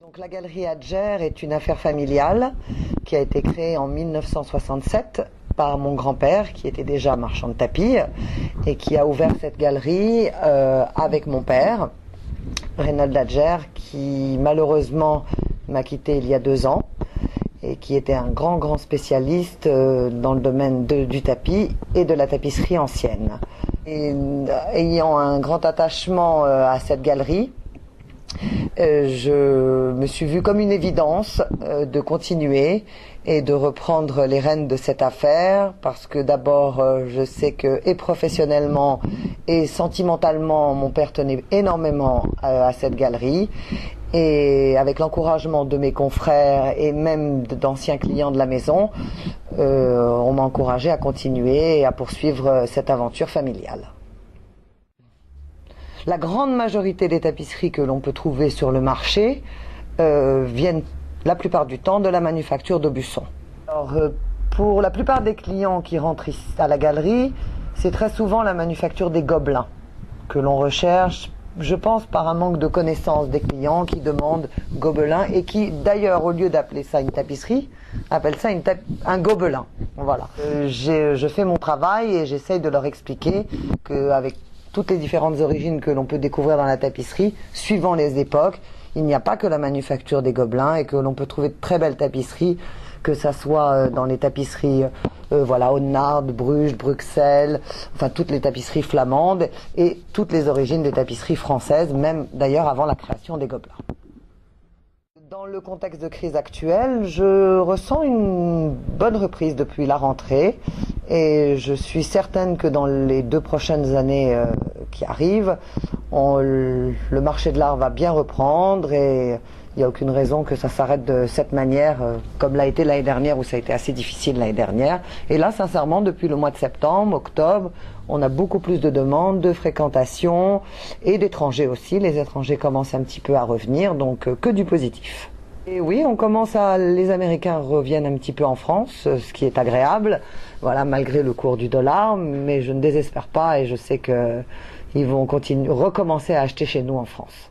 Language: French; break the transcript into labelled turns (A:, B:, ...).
A: Donc la galerie Adger est une affaire familiale qui a été créée en 1967 par mon grand-père qui était déjà marchand de tapis et qui a ouvert cette galerie avec mon père, Reynold Adger, qui malheureusement m'a quitté il y a 2 ans et qui était un grand spécialiste dans le domaine du tapis et de la tapisserie ancienne. Et, ayant un grand attachement à cette galerie, je me suis vue comme une évidence de continuer et de reprendre les rênes de cette affaire parce que d'abord je sais que et professionnellement et sentimentalement mon père tenait énormément à cette galerie et avec l'encouragement de mes confrères et même d'anciens clients de la maison, on m'a encouragé à continuer et à poursuivre cette aventure familiale. La grande majorité des tapisseries que l'on peut trouver sur le marché viennent la plupart du temps de la manufacture d'Aubusson. Alors, pour la plupart des clients qui rentrent ici à la galerie, c'est très souvent la manufacture des gobelins que l'on recherche, je pense par un manque de connaissance des clients qui demandent gobelin et qui d'ailleurs au lieu d'appeler ça une tapisserie, appellent ça un gobelin. Voilà. Je fais mon travail et j'essaye de leur expliquer qu'avec toutes les différentes origines que l'on peut découvrir dans la tapisserie, suivant les époques, il n'y a pas que la manufacture des gobelins et que l'on peut trouver de très belles tapisseries, que ça soit dans les tapisseries Audenarde, Bruges, Bruxelles, enfin toutes les tapisseries flamandes et toutes les origines des tapisseries françaises, même d'ailleurs avant la création des gobelins. Dans le contexte de crise actuelle, je ressens une bonne reprise depuis la rentrée et je suis certaine que dans les 2 prochaines années qui arrivent, le marché de l'art va bien reprendre et il n'y a aucune raison que ça s'arrête de cette manière comme l'a été l'année dernière où ça a été assez difficile l'année dernière. Et là, sincèrement, depuis le mois de septembre, octobre, on a beaucoup plus de demandes, de fréquentation et d'étrangers aussi. Les étrangers commencent un petit peu à revenir, donc que du positif. Et oui, les Américains reviennent un petit peu en France, ce qui est agréable, voilà, malgré le cours du dollar, mais je ne désespère pas et je sais qu'ils vont recommencer à acheter chez nous en France.